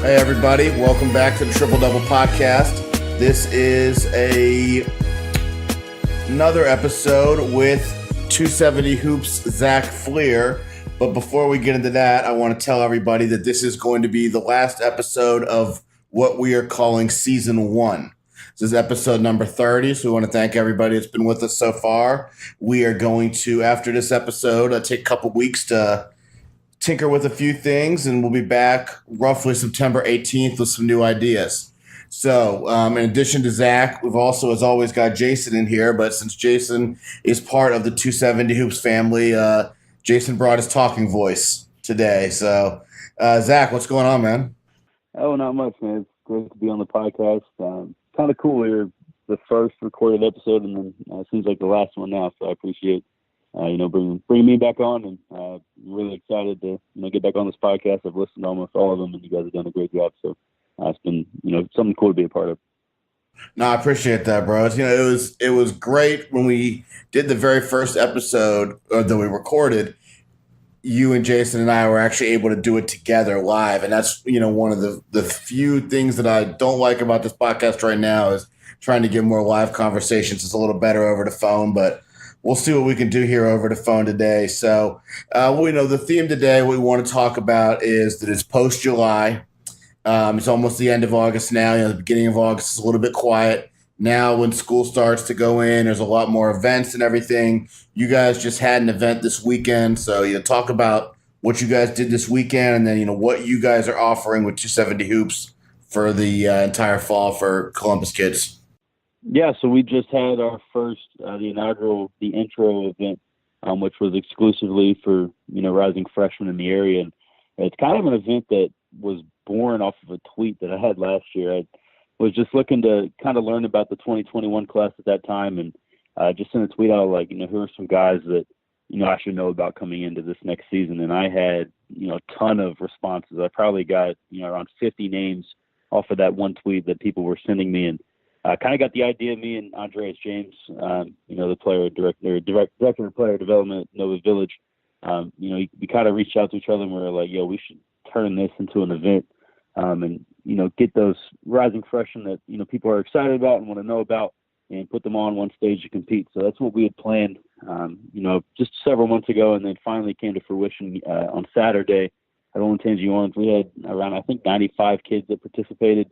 Hey everybody, welcome back to the Triple Double Podcast. This is another episode with 270 Hoops Zach Fleer. But before we get into that, I want to tell everybody that this is going to be the last episode of what we are calling Season 1. This is episode number 30, so we want to thank everybody that's been with us so far. We are going to, after this episode, take a couple weeks to tinker with a few things, and we'll be back roughly September 18th with some new ideas. So in addition to Zach, we've also, as always, got Jason in here, but since Jason is part of the 270 Hoops family, Jason brought his talking voice today. So Zach, what's going on, man? Oh, not much, man. It's great to be on the podcast. Kind of cool. We're the first recorded episode, and then it seems like the last one now, so I appreciate bringing me back on, and I'm really excited to get back on this podcast. I've listened to almost all of them, and you guys have done a great job. So it's been something cool to be a part of. No, I appreciate that, bro. It was great when we did the very first episode that we recorded. You and Jason and I were actually able to do it together live, and that's one of the few things that I don't like about this podcast right now is trying to get more live conversations. It's a little better over the phone, but we'll see what we can do here over the phone today. So, the theme today, what we want to talk about is that it's post-July. It's almost the end of August now. The beginning of August is a little bit quiet. Now when school starts to go in, there's a lot more events and everything. You guys just had an event this weekend. So, talk about what you guys did this weekend and then, what you guys are offering with 270 Hoops for the entire fall for Columbus kids. Yeah, so we just had our first, the intro event, which was exclusively for, rising freshmen in the area. And it's kind of an event that was born off of a tweet that I had last year. I was just looking to kind of learn about the 2021 class at that time, and just sent a tweet out like, who are some guys that, I should know about coming into this next season. And I had, a ton of responses. I probably got, around 50 names off of that one tweet that people were sending me. And kind of got the idea, me and Andreas James, the director of player development at Nova Village. We kind of reached out to each other and we were like, we should turn this into an event, and get those rising freshmen that people are excited about and want to know about, and put them on one stage to compete. So that's what we had planned, just several months ago, and then finally came to fruition on Saturday at Olentangy Orange. We had around, I think, 95 kids that participated.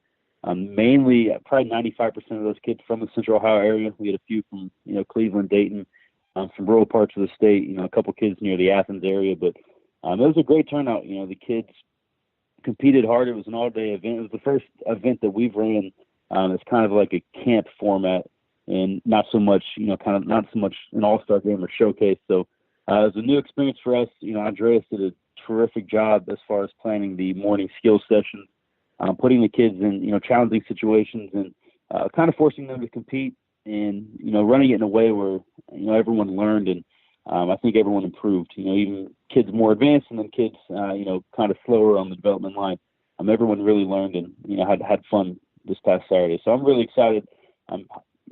Mainly, probably 95% of those kids from the Central Ohio area. We had a few from, Cleveland, Dayton, from rural parts of the state, a couple kids near the Athens area. But it was a great turnout. The kids competed hard. It was an all-day event. It was the first event that we've ran. It's kind of like a camp format and not so much, not so much an all-star game or showcase. So it was a new experience for us. Andreas did a terrific job as far as planning the morning skills sessions. Putting the kids in, challenging situations and kind of forcing them to compete and, running it in a way where, everyone learned and I think everyone improved, even kids more advanced and then kids, kind of slower on the development line. Everyone really learned and, had fun this past Saturday. So I'm really excited,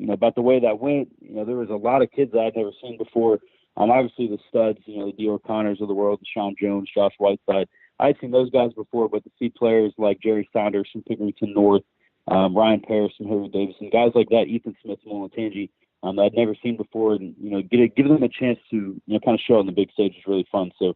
about the way that went. There was a lot of kids that I'd never seen before. Obviously the studs, the Dior Connors of the world, Sean Jones, Josh Whiteside. I'd seen those guys before, but to see players like Jerry Saunders from Pickerington North, Ryan Parrish from Harry Davidson, guys like that, Ethan Smith from Olentangy, that I'd never seen before, and give them a chance to kind of show on the big stage is really fun. So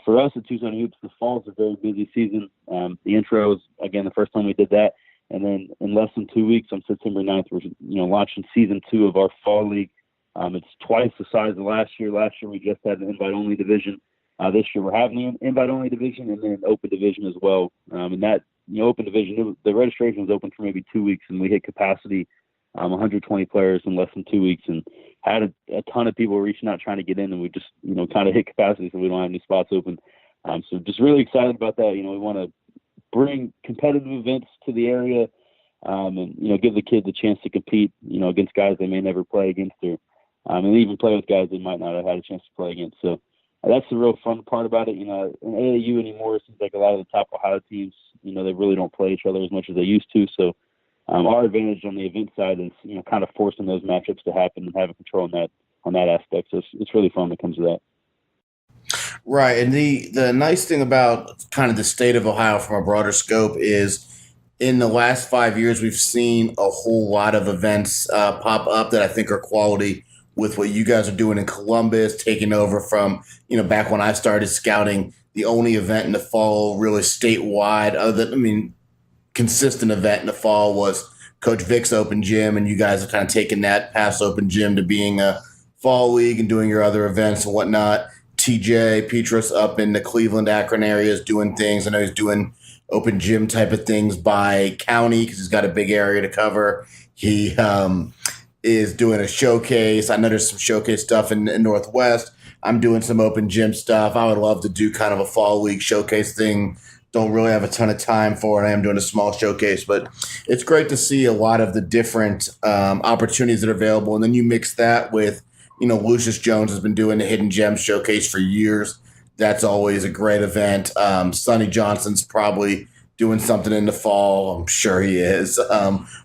for us at 270 Hoops, the fall is a very busy season. The intro is again the first time we did that, and then in less than 2 weeks on September 9th, we're launching season 2 of our fall league. It's twice the size of last year. Last year we just had an invite-only division. This year we're having an invite-only division and then an open division as well. And that open division, the registration was open for maybe 2 weeks, and we hit capacity, 120 players in less than 2 weeks, and had a ton of people reaching out trying to get in, and we just kind of hit capacity, so we don't have any spots open. So just really excited about that. We want to bring competitive events to the area, and give the kids a chance to compete, against guys they may never play against, or and even play with guys they might not have had a chance to play against. So that's the real fun part about it. In AAU anymore, it seems like a lot of the top Ohio teams, they really don't play each other as much as they used to. So our advantage on the event side is, kind of forcing those matchups to happen and having control on that aspect. So it's really fun when it comes to that. Right. And the nice thing about kind of the state of Ohio from a broader scope is in the last 5 years, we've seen a whole lot of events pop up that I think are quality with what you guys are doing in Columbus, taking over from, back when I started scouting, the only event in the fall really statewide, other than, I mean, consistent event in the fall was Coach Vic's Open Gym, and you guys have kind of taken that past Open Gym to being a fall league and doing your other events and whatnot. TJ Petrus up in the Cleveland, Akron areas doing things. I know he's doing open gym type of things by county because he's got a big area to cover. He is doing a showcase. I know there's some showcase stuff in Northwest. I'm doing some open gym stuff. I would love to do kind of a fall league showcase thing. Don't really have a ton of time for it. I am doing a small showcase, but it's great to see a lot of the different opportunities that are available. And then you mix that with, Lucius Jones has been doing the Hidden Gems Showcase for years. That's always a great event. Sonny Johnson's probably doing something in the fall. I'm sure he is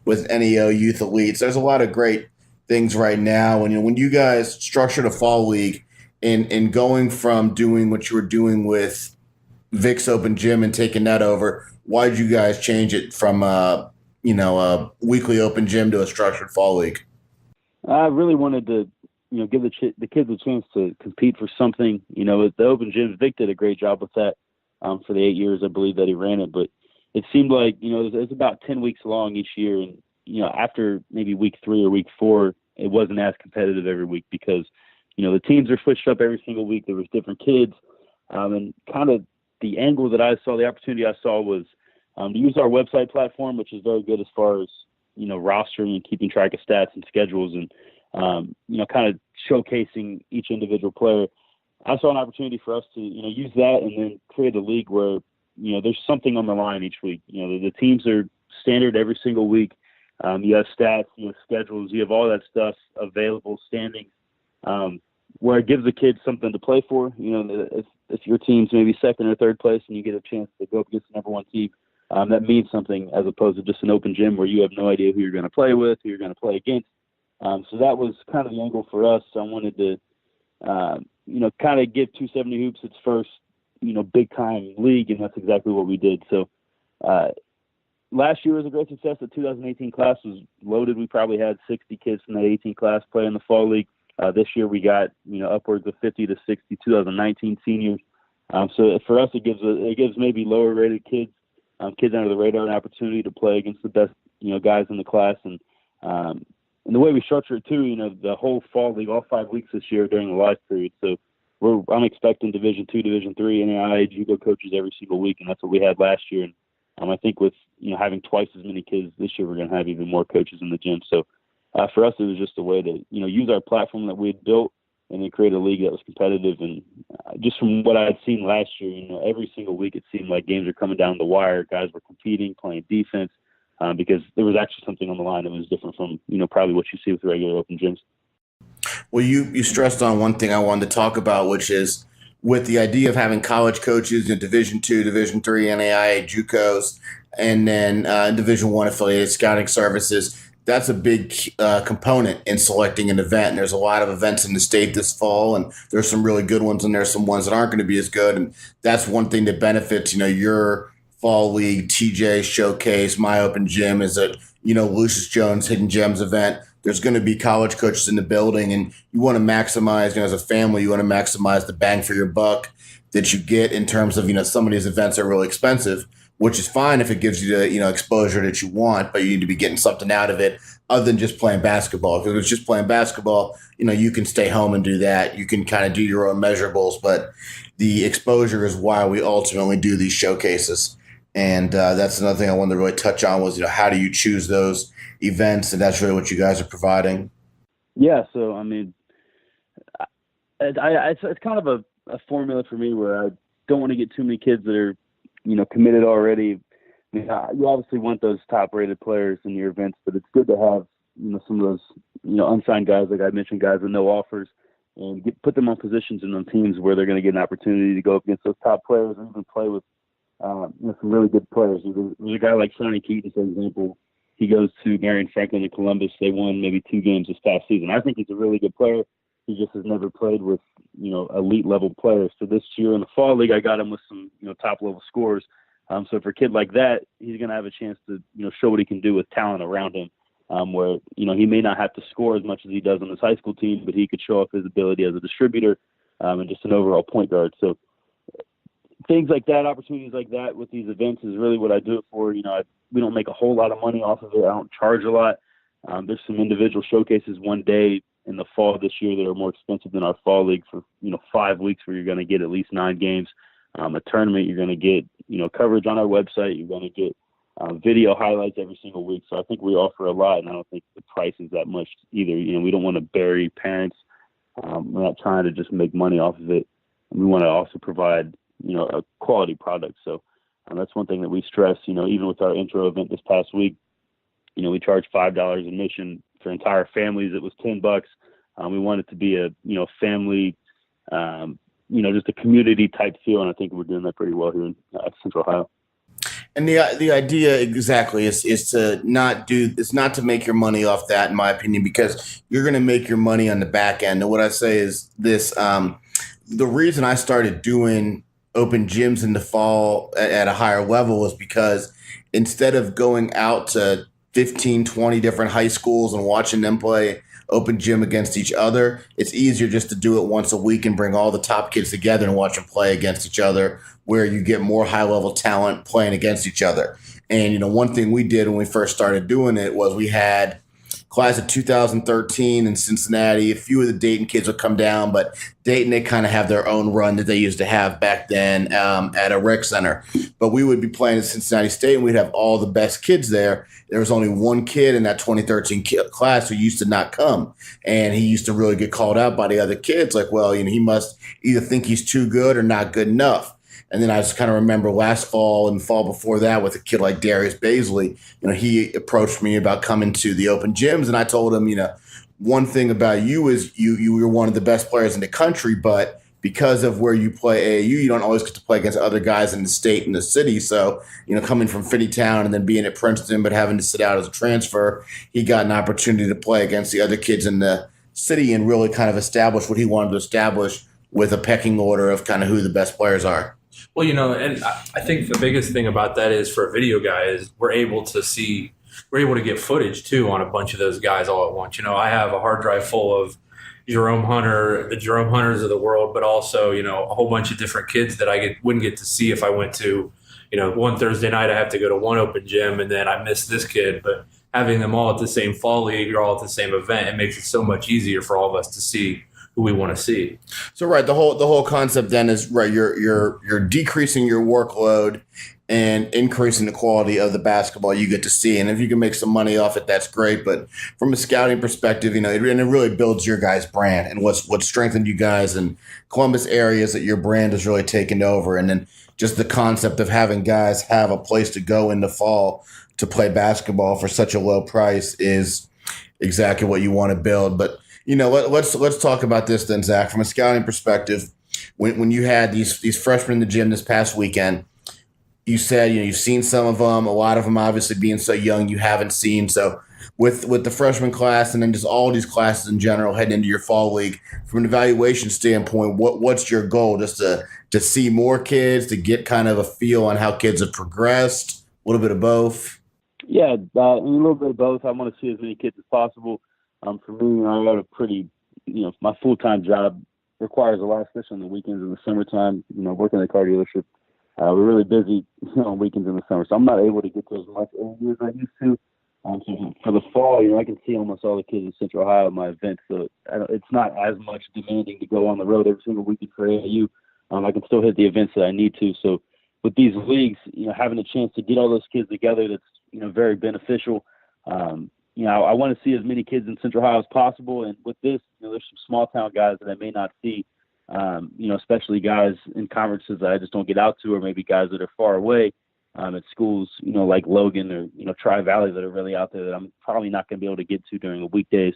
with NEO Youth Elites. There's a lot of great things right now. And when you guys structured a fall league in going from doing what you were doing with Vic's Open Gym and taking that over, why did you guys change it from a weekly open gym to a structured fall league? I really wanted to, give the kids a chance to compete for something. With the open gyms, Vic did a great job with that for the 8 years, I believe, that he ran it. But it seemed like, it was about 10 weeks long each year. And, after maybe week 3 or week 4, it wasn't as competitive every week because, the teams are switched up every single week. There was different kids. And kind of the angle that I saw, the opportunity I saw was to use our website platform, which is very good as far as, rostering and keeping track of stats and schedules and, kind of showcasing each individual player. I saw an opportunity for us to, use that and then create a league where, there's something on the line each week. The teams are standard every single week. You have stats, you have schedules, you have all that stuff available, standing, where it gives the kids something to play for. If your team's maybe second or third place and you get a chance to go up against the number one team, that means something as opposed to just an open gym where you have no idea who you're going to play with, who you're going to play against. So that was kind of the angle for us. I wanted to, kind of give 270 Hoops its first, big time league, and that's exactly what we did. So last year was a great success. The 2018 class was loaded. We probably had 60 kids from that 18 class play in the fall league. This year we got, upwards of 50 to 60 2019 seniors. So for us, it gives maybe lower rated kids, kids under the radar, an opportunity to play against the best, guys in the class. And the way we structure it too, the whole fall league, all 5 weeks this year during the live period. So I'm expecting Division II, Division III, NAIA judo coaches every single week, and that's what we had last year. And I think with having twice as many kids this year, we're going to have even more coaches in the gym. So for us, it was just a way to use our platform that we had built and then create a league that was competitive. And just from what I had seen last year, every single week it seemed like games were coming down the wire. Guys were competing, playing defense. Because there was actually something on the line that was different from, probably what you see with regular open gyms. Well, you stressed on one thing I wanted to talk about, which is with the idea of having college coaches in Division II, Division III, NAIA, JUCOs, and then Division I affiliated scouting services. That's a big component in selecting an event. And there's a lot of events in the state this fall, and there's some really good ones, and there's some ones that aren't going to be as good. And that's one thing that benefits, your fall league, TJ showcase, my open gym is a, Lucius Jones Hidden Gems event. There's going to be college coaches in the building, and you want to maximize, as a family, you want to maximize the bang for your buck that you get in terms of, some of these events are really expensive, which is fine if it gives you the, exposure that you want, but you need to be getting something out of it other than just playing basketball. Because if it's just playing basketball, you can stay home and do that. You can kind of do your own measurables, but the exposure is why we ultimately do these showcases. And that's another thing I wanted to really touch on was, how do you choose those events? And that's really what you guys are providing. Yeah. So, it's kind of a formula for me where I don't want to get too many kids that are, committed already. You obviously want those top rated players in your events, but it's good to have, some of those, unsigned guys, like I mentioned, guys with no offers, and put them on positions and on teams where they're going to get an opportunity to go up against those top players and even play with, some really good players. There's a guy like Sonny Keaton, for example. He goes to Marion Franklin in Columbus. They won maybe 2 games this past season. I think he's a really good player. He just has never played with, elite level players. So this year in the fall league, I got him with some, top level scores. So for a kid like that, he's going to have a chance to, show what he can do with talent around him. Where, he may not have to score as much as he does on his high school team, but he could show off his ability as a distributor and just an overall point guard. So things like that, opportunities like that with these events is really what I do it for. We don't make a whole lot of money off of it. I don't charge a lot. There's some individual showcases one day in the fall this year that are more expensive than our fall league for, 5 weeks where you're going to get at least 9 games. A tournament, you're going to get, coverage on our website. You're going to get video highlights every single week. So I think we offer a lot, and I don't think the price is that much either. We don't want to bury parents. We're not trying to just make money off of it. We want to also provide, a quality product. So that's one thing that we stress, even with our intro event this past week, we charge $5 admission for entire families. It was $10. We want it to be a, family, just a community type feel. And I think we're doing that pretty well here in Central Ohio. And the idea exactly is to not make your money off that, in my opinion, because you're going to make your money on the back end. And what I say is this, the reason I started doing open gyms in the fall at a higher level was because instead of going out to 15, 20 different high schools and watching them play open gym against each other, it's easier just to do it once a week and bring all the top kids together and watch them play against each other, where you get more high level talent playing against each other. And, one thing we did when we first started doing it was we had class of 2013 in Cincinnati. A few of the Dayton kids would come down, but Dayton, they kind of have their own run that they used to have back then at a rec center. But we would be playing at Cincinnati State, and we'd have all the best kids there. There was only one kid in that 2013 class who used to not come, and he used to really get called out by the other kids. Like, well, he must either think he's too good or not good enough. And then I just kind of remember last fall and the fall before that with a kid like Darius Baisley, he approached me about coming to the open gyms. And I told him, one thing about you is you were one of the best players in the country, but because of where you play AAU, you don't always get to play against other guys in the state and the city. So, coming from Finneytown and then being at Princeton, but having to sit out as a transfer, he got an opportunity to play against the other kids in the city and really kind of establish what he wanted to establish with a pecking order of kind of who the best players are. Well, and I think the biggest thing about that is for a video guy is we're able to get footage too on a bunch of those guys all at once. I have a hard drive full of the Jerome Hunters of the world, but also, a whole bunch of different kids that I wouldn't get to see if I went to, one Thursday night I have to go to one open gym and then I miss this kid. But having them all at the same fall league or all at the same event, it makes it so much easier for all of us to see who we want to see. So right, the whole concept then is right. You're decreasing your workload and increasing the quality of the basketball you get to see. And if you can make some money off it, that's great. But from a scouting perspective, it really builds your guys' brand and what's strengthened you guys in Columbus areas that your brand has really taken over. And then just the concept of having guys have a place to go in the fall to play basketball for such a low price is exactly what you want to build. But let's talk about this then, Zach. From a scouting perspective, when you had these freshmen in the gym this past weekend, you said you've seen some of them. A lot of them, obviously, being so young, you haven't seen. So with the freshman class and then just all these classes in general heading into your fall league, from an evaluation standpoint, what's your goal? Just to see more kids, to get kind of a feel on how kids have progressed, a little bit of both. Yeah, a little bit of both. I want to see as many kids as possible. For me, I got a pretty, my full-time job requires a lot, especially on the weekends in the summertime. Working at a car dealership, we're really busy on weekends in the summer, so I'm not able to get to as much energy as I used to. So for the fall, I can see almost all the kids in Central Ohio at my events, so it's not as much demanding to go on the road every single weekend for AAU. I can still hit the events that I need to. So with these leagues, having a chance to get all those kids together, that's very beneficial. I want to see as many kids in Central Ohio as possible. And with this, there's some small town guys that I may not see, especially guys in conferences that I just don't get out to, or maybe guys that are far away at schools, like Logan or Tri-Valley that are really out there that I'm probably not going to be able to get to during the weekdays.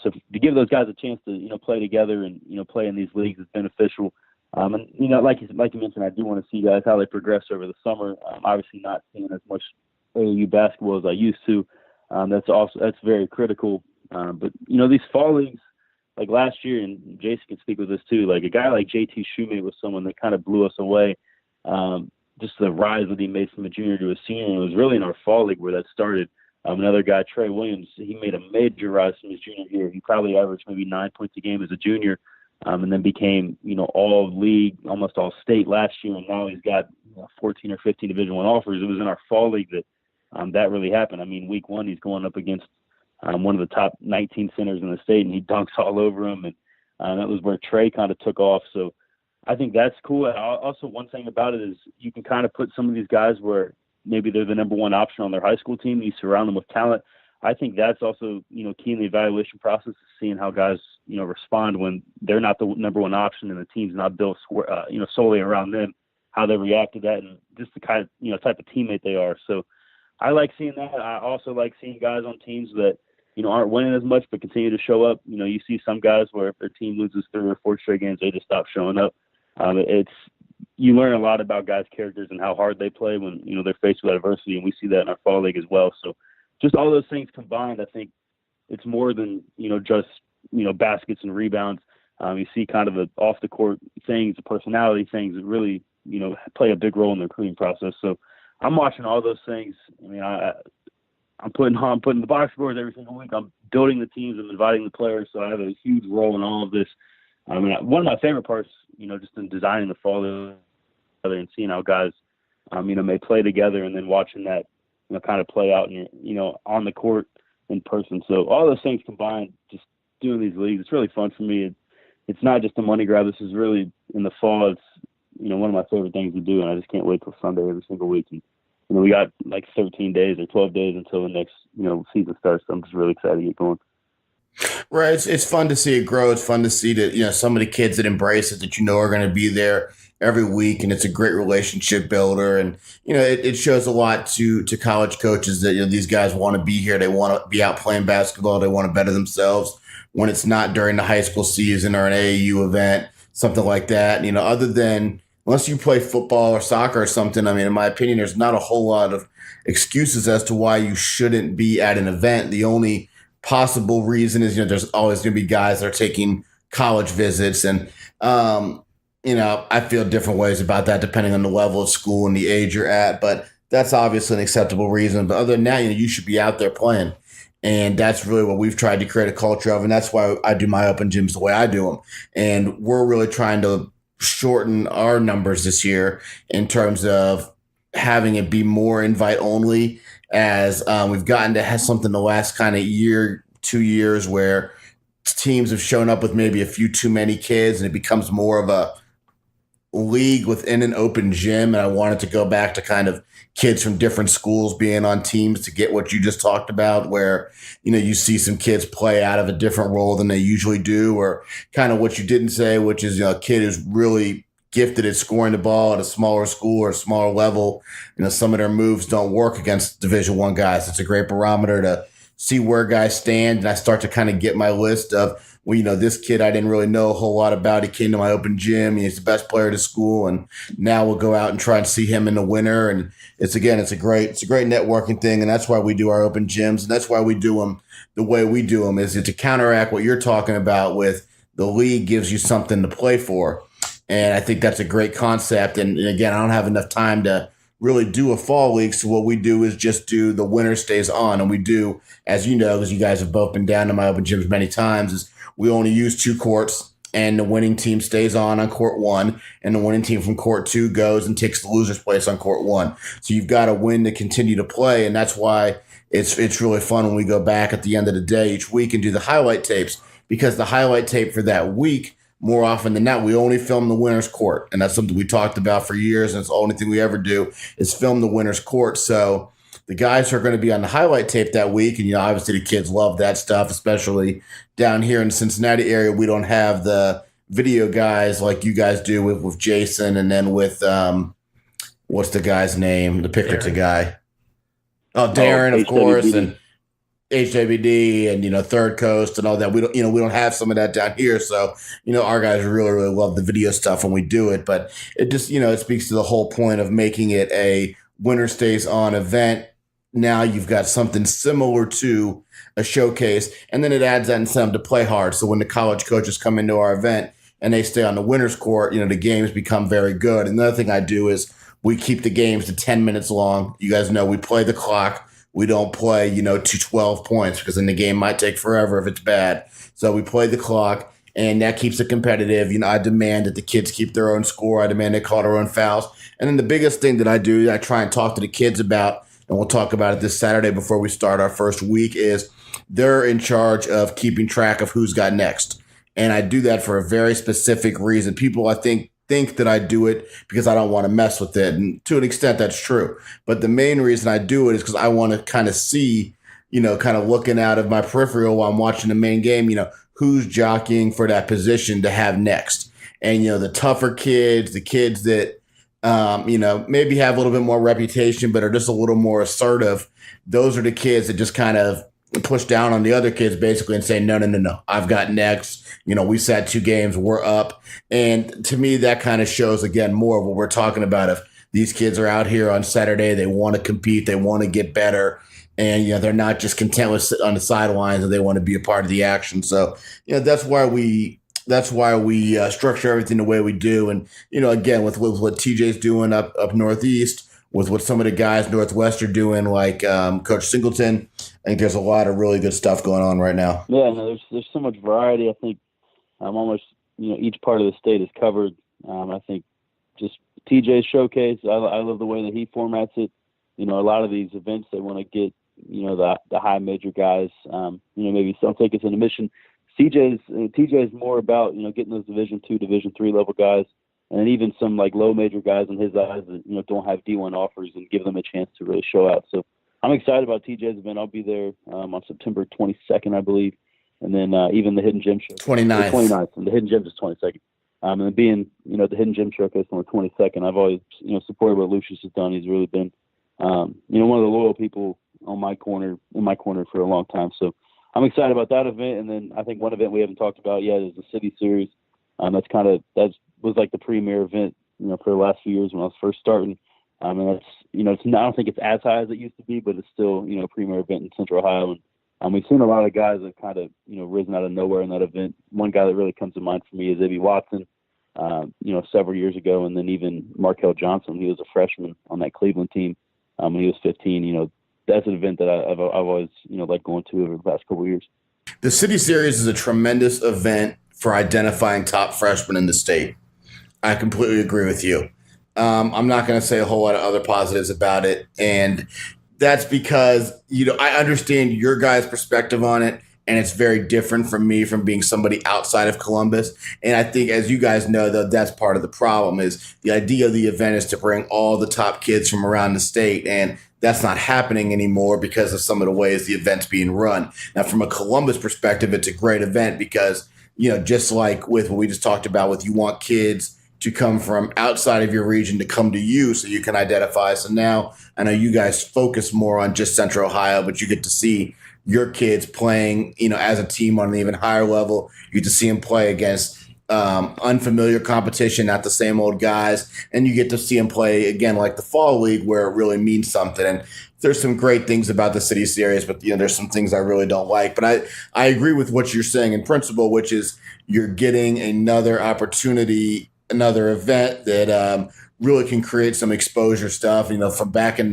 So to give those guys a chance to, play together and, play in these leagues is beneficial. And, like you mentioned, I do want to see guys how they progress over the summer. Obviously not seeing as much AAU basketball as I used to. That's very critical. But these fall leagues, like last year, and Jason can speak with this too, like a guy like JT Shoemate was someone that kind of blew us away. Just the rise that he made from a junior to a senior. And it was really in our fall league where that started. Another guy, Trey Williams, he made a major rise from his junior year. He probably averaged maybe 9 points a game as a junior, and then became, all league, almost all state last year. And now he's got 14 or 15 Division I offers. It was in our fall league that really happened. I mean, week one, he's going up against one of the top 19 centers in the state, and he dunks all over him. And that was where Trey kind of took off. So I think that's cool. Also, one thing about it is you can kind of put some of these guys where maybe they're the number one option on their high school team. You surround them with talent. I think that's also, key in the evaluation process, is seeing how guys, respond when they're not the number one option and the team's not built, solely around them, how they react to that, and just the kind of, type of teammate they are. So I like seeing that. I also like seeing guys on teams that, aren't winning as much but continue to show up. You see some guys where if their team loses 3 or 4 straight games, they just stop showing up. You learn a lot about guys' characters and how hard they play when, they're faced with adversity, and we see that in our fall league as well. So just all those things combined, I think it's more than, just, baskets and rebounds. You see kind of the off the court things, the personality things that really, play a big role in the recruiting process. So I'm watching all those things. I mean, I'm putting the box scores every single week. I'm building the teams. I'm inviting the players. So I have a huge role in all of this. I mean, one of my favorite parts, just in designing the fall together and seeing how guys, may play together, and then watching that, kind of play out and, on the court in person. So all those things combined, just doing these leagues, it's really fun for me. It's not just a money grab. This is really, in the fall, it's, one of my favorite things to do, and I just can't wait till Sunday every single week. And, we got like 13 days or 12 days until the next, season starts. So I'm just really excited to get going. Right. It's fun to see it grow. It's fun to see that, some of the kids that embrace it, that are going to be there every week. And it's a great relationship builder. And, it shows a lot to college coaches that, these guys want to be here. They want to be out playing basketball. They want to better themselves when it's not during the high school season or an AAU event, something like that. Other than, unless you play football or soccer or something, I mean, in my opinion, there's not a whole lot of excuses as to why you shouldn't be at an event. The only possible reason is, there's always going to be guys that are taking college visits. And, I feel different ways about that depending on the level of school and the age you're at. But that's obviously an acceptable reason. But other than that, you should be out there playing. And that's really what we've tried to create a culture of. And that's why I do my open gyms the way I do them. And we're really trying to shorten our numbers this year in terms of having it be more invite only, as we've gotten to have something the last kind of year, 2 years, where teams have shown up with maybe a few too many kids, and it becomes more of a league within an open gym. And I wanted to go back to kind of kids from different schools being on teams to get what you just talked about, where, you see some kids play out of a different role than they usually do, or kind of what you didn't say, which is, a kid who's really gifted at scoring the ball at a smaller school or a smaller level. Some of their moves don't work against Division I guys. It's a great barometer to see where guys stand. And I start to kind of get my list of, well, this kid I didn't really know a whole lot about. He came to my open gym. He's the best player at the school. And now we'll go out and try and see him in the winter. And it's a great networking thing. And that's why we do our open gyms. And that's why we do them the way we do them, is to counteract what you're talking about with the league gives you something to play for. And I think that's a great concept. And again, I don't have enough time to really do a fall league. So what we do is just do the winner stays on. And we do, as you know, because you guys have both been down to my open gyms many times, is we only use 2 courts, and the winning team stays on court 1, and the winning team from court 2 goes and takes the loser's place on court 1. So you've got to win to continue to play. And that's why it's really fun when we go back at the end of the day each week and do the highlight tapes, because the highlight tape for that week, more often than not, we only film the winner's court. And that's something we talked about for years. And it's the only thing we ever do is film the winner's court. So the guys who are going to be on the highlight tape that week, and obviously the kids love that stuff, especially down here in the Cincinnati area. We don't have the video guys like you guys do with Jason, and then with what's the guy's name? The Pickerton guy. Oh, Darren, of course, and HWD and, Third Coast and all that. We don't have some of that down here. So, our guys really, really love the video stuff when we do it, but it just, it speaks to the whole point of making it a winner stays on event now you've got something similar to a showcase, and then it adds that incentive to play hard. So when the college coaches come into our event and they stay on the winner's court, the games become very good. Another thing I do is we keep the games to 10 minutes long. You guys know we play the clock. We don't play, to 12 points because then the game might take forever if it's bad. So we play the clock, and that keeps it competitive. I demand that the kids keep their own score. I demand they call their own fouls. And then the biggest thing that I do, I try and talk to the kids about, and we'll talk about it this Saturday before we start our first week, is they're in charge of keeping track of who's got next. And I do that for a very specific reason. People, I think that I do it because I don't want to mess with it. And to an extent, that's true. But the main reason I do it is because I want to kind of see, kind of looking out of my peripheral while I'm watching the main game, who's jockeying for that position to have next. And, the tougher kids, the kids that, maybe have a little bit more reputation, but are just a little more assertive. Those are the kids that just kind of push down on the other kids basically and say, no, I've got next. We sat 2 games, we're up. And to me, that kind of shows, again, more of what we're talking about. If these kids are out here on Saturday, they want to compete, they want to get better. And, they're not just content with sitting on the sidelines, and they want to be a part of the action. So, that's why we structure everything the way we do. And, again, with what TJ's doing up Northeast, with what some of the guys Northwest are doing, like Coach Singleton, I think there's a lot of really good stuff going on right now. Yeah, no, there's so much variety. I think almost each part of the state is covered. I think just TJ's showcase, I love the way that he formats it. A lot of these events, they want to get the high major guys. Maybe some take us in a mission. TJ is more about getting those Division II, Division III level guys, and even some like low major guys in his eyes that don't have D1 offers, and give them a chance to really show out. So I'm excited about TJ's event. I'll be there on September 22nd, I believe, and then even the Hidden Gem Show 29th, and the Hidden Gems is 22nd. And then being the Hidden Gem Showcase on the 22nd, I've always supported what Lucius has done. He's really been one of the loyal people in my corner for a long time. So I'm excited about that event. And then I think one event we haven't talked about yet is the City Series. That was like the premier event, for the last few years when I was first starting. And that's, I don't think it's as high as it used to be, but it's still, a premier event in Central Ohio. And we've seen a lot of guys that kind of, risen out of nowhere in that event. One guy that really comes to mind for me is Ibby Watson, several years ago. And then even Markel Johnson, he was a freshman on that Cleveland team when he was 15. That's an event that I've always, liked going to over the past couple of years. The City Series is a tremendous event for identifying top freshmen in the state. I completely agree with you. I'm not going to say a whole lot of other positives about it. And that's because, I understand your guys' perspective on it, and it's very different from me, from being somebody outside of Columbus. And I think, as you guys know, though, that's part of the problem. Is the idea of the event is to bring all the top kids from around the state, and that's not happening anymore because of some of the ways the event's being run. Now, from a Columbus perspective, it's a great event because, just like with what we just talked about, with you want kids to come from outside of your region to come to you so you can identify. So now I know you guys focus more on just Central Ohio, but you get to see your kids playing, as a team on an even higher level. You get to see them play against unfamiliar competition, not the same old guys. And you get to see them play again, like the fall league, where it really means something. And there's some great things about the City Series, but there's some things I really don't like. But I agree with what you're saying in principle, which is you're getting another opportunity, another event that really can create some exposure stuff. From back in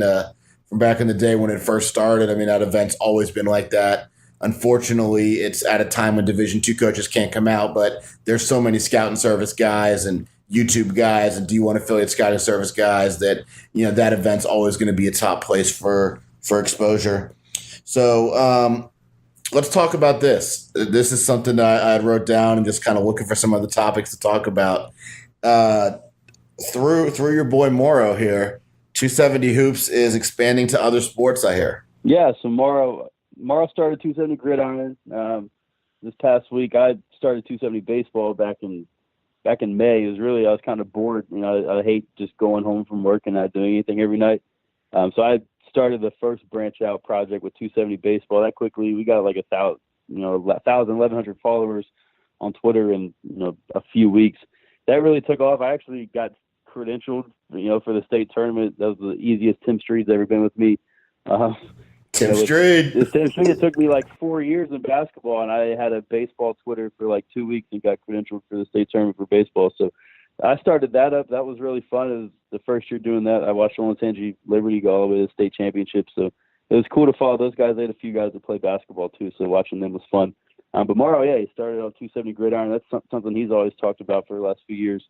the day when it first started. That event's always been like that. Unfortunately, it's at a time when Division II coaches can't come out, but there's so many scouting service guys and YouTube guys and D1 affiliate scouting service guys that that event's always going to be a top place for exposure. So let's talk about this. This is something that I wrote down and just kind of looking for some other topics to talk about. Through your boy Morrow here, 270 Hoops is expanding to other sports, I hear. Yeah, so Morrow started 270 Gridiron. This past week, I started 270 baseball back in May. I was kind of bored. I hate just going home from work and not doing anything every night. So I started the first branch out project with 270 baseball. That quickly, we got like 1,100 followers on Twitter in a few weeks. That really took off. I actually got credentialed, for the state tournament. That was the easiest Tim Street's ever been with me. Tim Street. It took me like 4 years in basketball, and I had a baseball Twitter for like 2 weeks and got credentialed for the state tournament for baseball. So I started that up. That was really fun. It was the first year doing that. I watched Olentangy Liberty go all the way to the state championship. So it was cool to follow those guys. They had a few guys that play basketball too, so watching them was fun. But Morrow, yeah, he started on 270 gridiron. That's something he's always talked about for the last few years.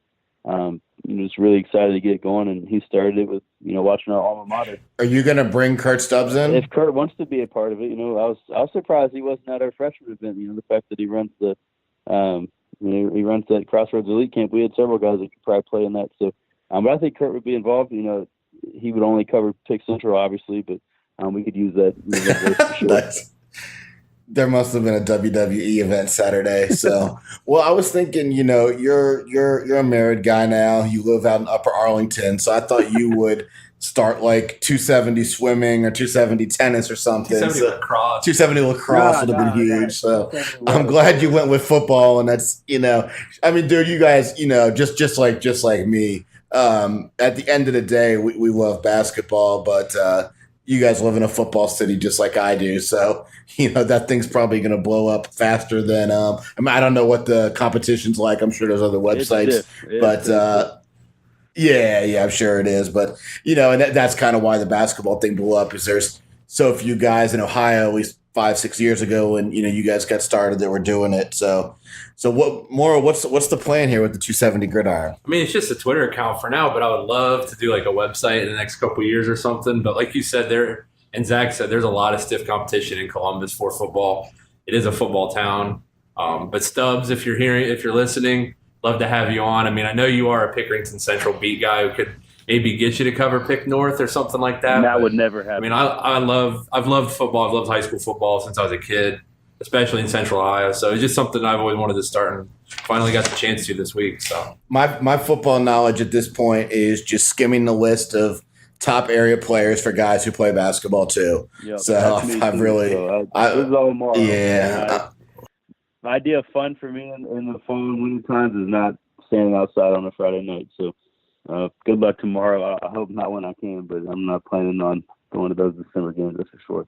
Just really excited to get going, and he started it with watching our alma mater. Are you going to bring Kurt Stubbs in? If Kurt wants to be a part of it, I was surprised he wasn't at our freshman event. The fact that he runs he runs that Crossroads Elite Camp. We had several guys that could probably play in that. So, but I think Kurt would be involved. He would only cover Pick Central, obviously, but we could use that. For sure. Nice. There must have been a WWE event Saturday. So, well, I was thinking, you're a married guy now. You live out in Upper Arlington, so I thought you would start like 270 swimming or 270 tennis or something. 270 lacrosse. 270 lacrosse would have been huge. So I'm glad you went with football, and that's I mean, dude, you guys, just like me. At the end of the day, we love basketball, but you guys live in a football city just like I do. So, that thing's probably going to blow up faster than I don't know what the competition's like. I'm sure there's other websites, but yeah, I'm sure it is. But, and that's kind of why the basketball thing blew up, is there's so few guys in Ohio, at least 5-6 years ago, when, you guys got started that were doing it. So what's the plan here with the 270 gridiron? I mean, it's just a Twitter account for now, but I would love to do like a website in the next couple of years or something. But like you said there, and Zach said, there's a lot of stiff competition in Columbus for football. It is a football town. But Stubbs, if you're listening, love to have you on. I mean, I know you are a Pickerington Central beat guy who could maybe get you to cover Pick North or something like that. That would never happen. I mean, I've loved football. I've loved high school football since I was a kid, especially in Central Ohio. So it's just something I've always wanted to start, and finally got the chance to this week. So my football knowledge at this point is just skimming the list of top area players for guys who play basketball too. Yep, so I've really, this is all more. Yeah. The idea of fun for me in the fall and winter times is not standing outside on a Friday night. So good luck tomorrow. I hope not when I can, but I'm not planning on going to those December games, that's for sure.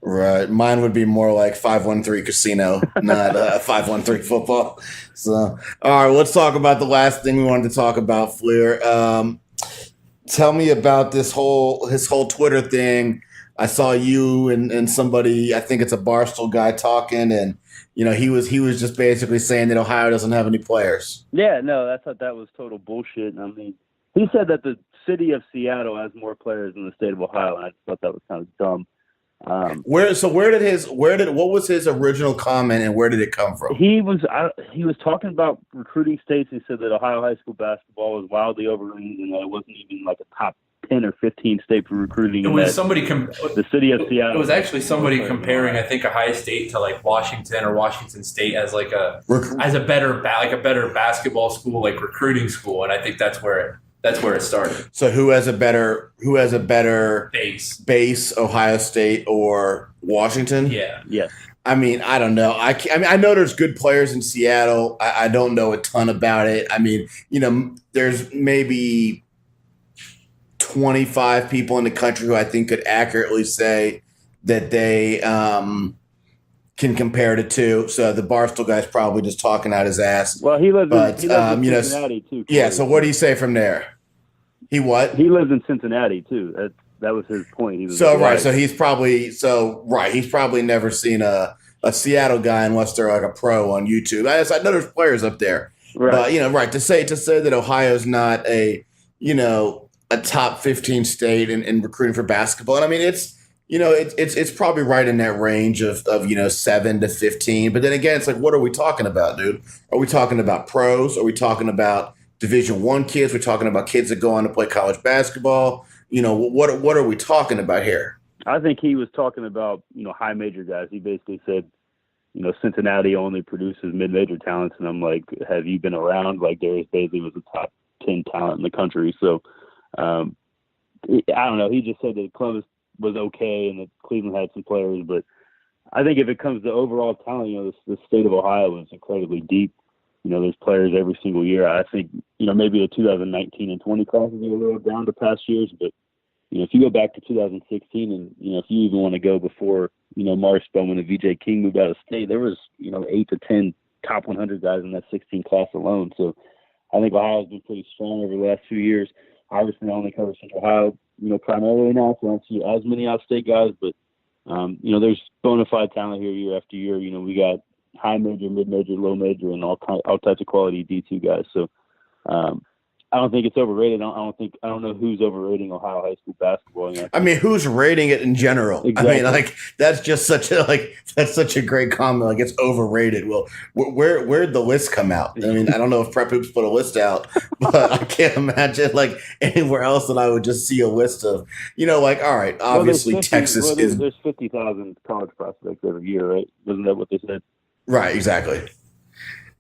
Right. Mine would be more like 513 casino, not 513 football. So, all right, let's talk about the last thing we wanted to talk about, Fleer. Tell me about his whole Twitter thing. I saw you and somebody, I think it's a Barstool guy, talking, and he was just basically saying that Ohio doesn't have any players. Yeah, no, I thought that was total bullshit. I mean, he said that the city of Seattle has more players than the state of Ohio, and I just thought that was kind of dumb. What was his original comment, and where did it come from? He was talking about recruiting states. He said that Ohio high school basketball was wildly overrated, and that it wasn't even like a top 10 or 15 state for recruiting. It was the city of Seattle. It was actually somebody comparing, I think, Ohio State to like Washington or Washington State as like a better basketball school, like recruiting school, and I think that's where it started. So who has a better base, Ohio State or Washington? Yeah. Yes. I mean, I don't know. I know there's good players in Seattle. I don't know a ton about it. I mean, there's maybe 25 people in the country who I think could accurately say that they can compare the two. So the Barstool guy's probably just talking out his ass. Well, he lives in Cincinnati too. Yeah. So what do you say from there? He what? He lives in Cincinnati too. That was his point. So he's probably never seen a Seattle guy unless they're like a pro on YouTube. I know there's players up there, right. But to say that Ohio's not a top 15 state in recruiting for basketball, and I mean it's probably right in that range of 7 to 15. But then again, it's like, what are we talking about, dude? Are we talking about pros? Are we talking about Division I kids? We're talking about kids that go on to play college basketball. What are we talking about here? I think he was talking about high major guys. He basically said Cincinnati only produces mid-major talents, and I'm like, have you been around? Like, Darius Baisley was a top 10 talent in the country. So I don't know. He just said that Columbus was okay and that Cleveland had some players, but I think if it comes to overall talent, the state of Ohio is incredibly deep. There's players every single year. I think, maybe the 2019 and 20 classes are a little down to past years, but if you go back to 2016 and, if you even want to go before, Morris Bowman and VJ King moved out of state, there was, 8 to 10 top 100 guys in that 16 class alone. So I think Ohio's been pretty strong over the last few years. Obviously, I only cover Central Ohio, primarily now, so I don't see as many out-of-state guys, but, there's bona fide talent here year after year. We got high major, mid major, low major, and all types of quality D2 guys. So I don't think it's overrated. I don't know who's overrating Ohio high school basketball. I mean, who's rating it in general? Exactly. I mean, that's just such a great comment. Like, it's overrated. Well, where'd the list come out? I mean, I don't know if Prep Hoops put a list out, but I can't imagine like anywhere else that I would just see a list of, all right, obviously Texas is. There's 50,000 college prospects every year, right? Wasn't that what they said? Right, exactly.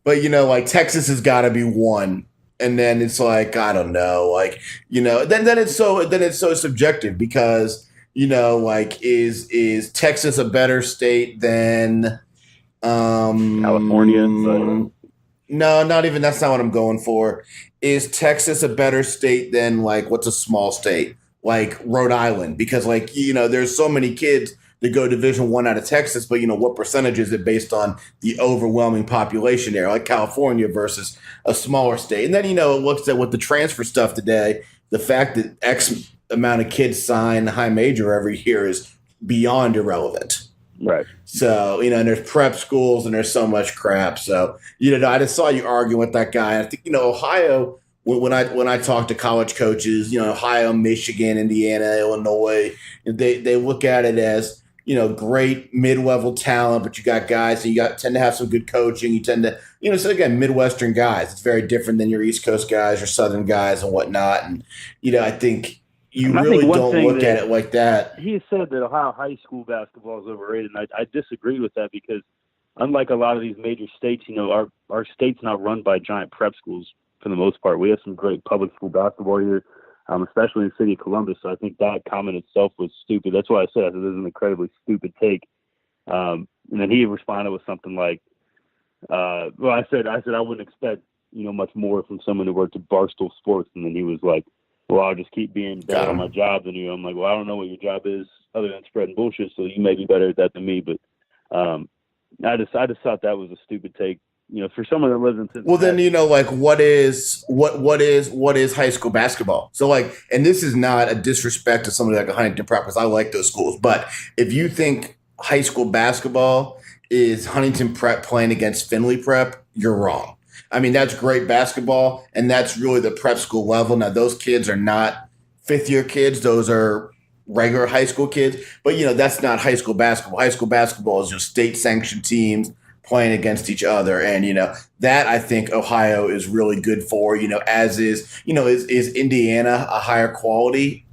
But like Texas has got to be one. And then it's like, I don't know, like, then it's so subjective because, like, is Texas a better state than California? No, not even. That's not what I'm going for. Is Texas a better state than, like, what's a small state like Rhode Island? Because, like, there's so many kids that go Division I out of Texas, but what percentage is it based on the overwhelming population there, like California versus a smaller state? And then it looks at with the transfer stuff today, the fact that X amount of kids sign high major every year is beyond irrelevant. Right. So and there's prep schools and there's so much crap. So I just saw you arguing with that guy. I think Ohio. When I talk to college coaches, Ohio, Michigan, Indiana, Illinois, they look at it as great mid-level talent, but you got guys and tend to have some good coaching. You tend to, so again, Midwestern guys. It's very different than your East Coast guys or Southern guys and whatnot. And, I think you really don't look at it like that. He said that Ohio high school basketball is overrated, and I disagree with that because unlike a lot of these major states, our state's not run by giant prep schools for the most part. We have some great public school basketball here. Especially in the city of Columbus. So I think that comment itself was stupid. That's why I said this is an incredibly stupid take. And then he responded with something like, I said I wouldn't expect, much more from someone who worked at Barstool Sports. And then he was like, well, I'll just keep being better on my job than you. I'm like, well, I don't know what your job is other than spreading bullshit. So you may be better at that than me. But I just thought that was a stupid take. For someone that lives in Cincinnati. Well, then, like, what is high school basketball? So, like, and this is not a disrespect to somebody like a Huntington Prep, because I like those schools. But if you think high school basketball is Huntington Prep playing against Findlay Prep, you're wrong. I mean, that's great basketball, and that's really the prep school level. Now, those kids are not fifth-year kids. Those are regular high school kids. But, that's not high school basketball. High school basketball is just state-sanctioned teams playing against each other. And, that I think Ohio is really good for, as is Indiana a higher quality?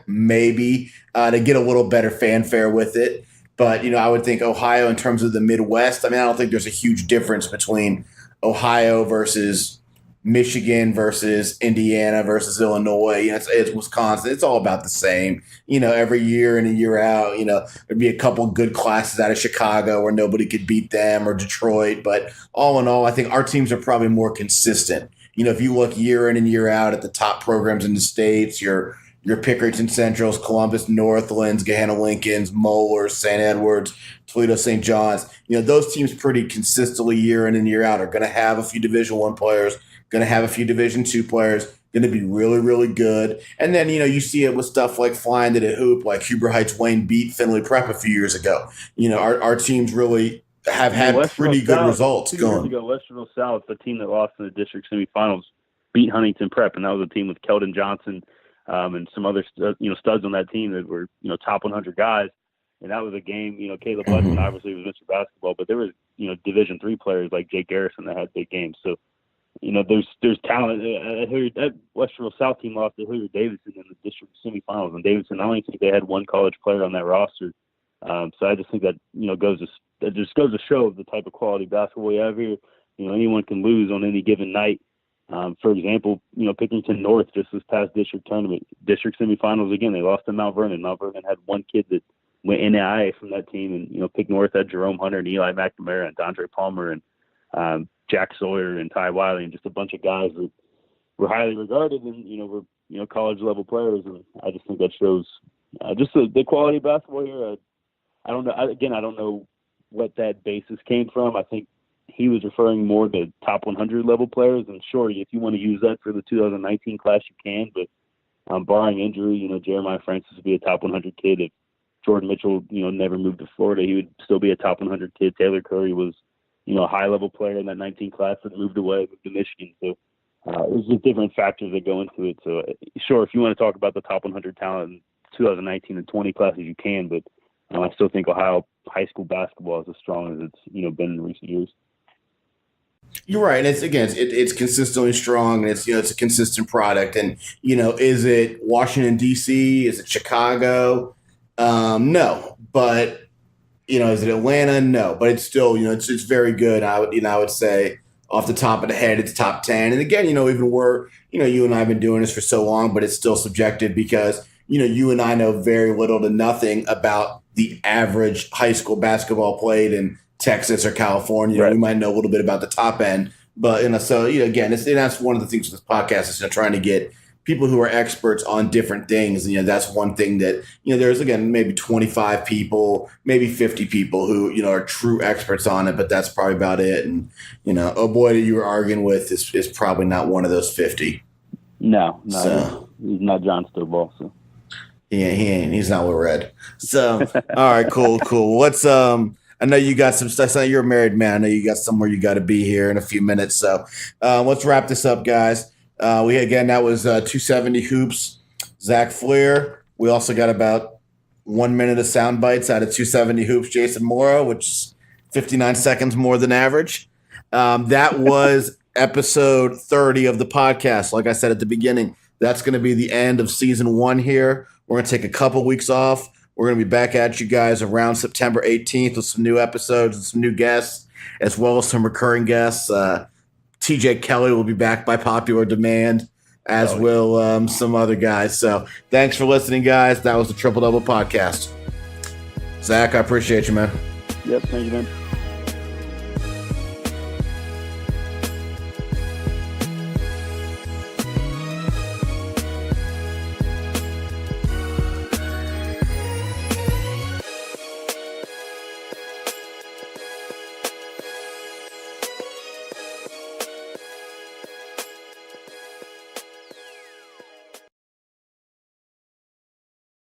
Maybe to get a little better fanfare with it. But, I would think Ohio in terms of the Midwest, I mean, I don't think there's a huge difference between Ohio versus Michigan versus Indiana versus Illinois. It's Wisconsin. It's all about the same. Every year in and year out, there'd be a couple good classes out of Chicago where nobody could beat them, or Detroit. But all in all, I think our teams are probably more consistent. If you look year in and year out at the top programs in the states, your Pickerington Centrals, Columbus Northlands, Gahanna Lincolns, Moeller, St. Edwards, Toledo St. John's, those teams pretty consistently year in and year out are going to have a few Division I players, going to have a few Division II players, going to be really, really good. And then, you see it with stuff like flying to the hoop, like Huber Heights Wayne beat Findlay Prep a few years ago. Our teams really have had pretty good results going. 2 years ago, Western South, the team that lost in the district semifinals, beat Huntington Prep, and that was a team with Keldon Johnson and some other studs on that team that were top 100 guys. And that was a game, Caleb Hudson obviously was Mr. Basketball, but there was, Division III players like Jake Garrison that had big games. So, there's talent. That Western South team lost to Hilliard Davidson in the district semifinals, and Davidson, I don't even think they had one college player on that roster. So I just think that goes to show the type of quality basketball we have here. Anyone can lose on any given night. For example, Pickerington North just this past district semifinals again, they lost to Mount Vernon. Mount Vernon had one kid that went NAIA from that team, and Pick North had Jerome Hunter and Eli McNamara and Dondre Palmer and Jack Sawyer and Ty Wiley and just a bunch of guys that were highly regarded and, were college level players, and I just think that shows just the quality of basketball here. I don't know. I don't know what that basis came from. I think he was referring more to top 100 level players, and sure, if you want to use that for the 2019 class, you can. But barring injury, Jeremiah Francis would be a top 100 kid. If Jordan Mitchell, never moved to Florida, he would still be a top 100 kid. Taylor Curry was, a high level player in that 19 class that moved moved to Michigan. So there's just different factors that go into it. So sure, if you want to talk about the top 100 talent in 2019 and 20 classes, you can. But I still think Ohio high school basketball is as strong as it's been in recent years. You're right. And it's consistently strong, and it's a consistent product. And is it Washington D.C.? Is it Chicago? No. But is it Atlanta? No. But it's still it's very good. I would say off the top of the head, it's top 10. And again, even we're you and I have been doing this for so long, but it's still subjective because you and I know very little to nothing about the average high school basketball played in Texas or California. Right. We might know a little bit about the top end, but so again, that's one of the things with this podcast is trying to get people who are experts on different things. And that's one thing that there's again maybe 25 people, maybe 50 people who are true experts on it, but that's probably about it. And oh boy, that you were arguing with is probably not one of those 50. No, he's not John Stovall. So. Yeah, he ain't. He's not with Red. So all right, cool. What's I know you got some stuff. You're a married man. I know you got somewhere you got to be here in a few minutes. So let's wrap this up, guys. That was 270 Hoops, Zach Fleer. We also got about 1 minute of sound bites out of 270 Hoops, Jason Morrow, which is 59 seconds more than average. That was episode 30 of the podcast. Like I said at the beginning, that's going to be the end of season 1 here. We're going to take a couple weeks off. We're going to be back at you guys around September 18th with some new episodes and some new guests, as well as some recurring guests. TJ Kelly will be back by popular demand, as will some other guys. So thanks for listening, guys. That was the Triple Double Podcast. Zach, I appreciate you, man. Yep, thank you, man.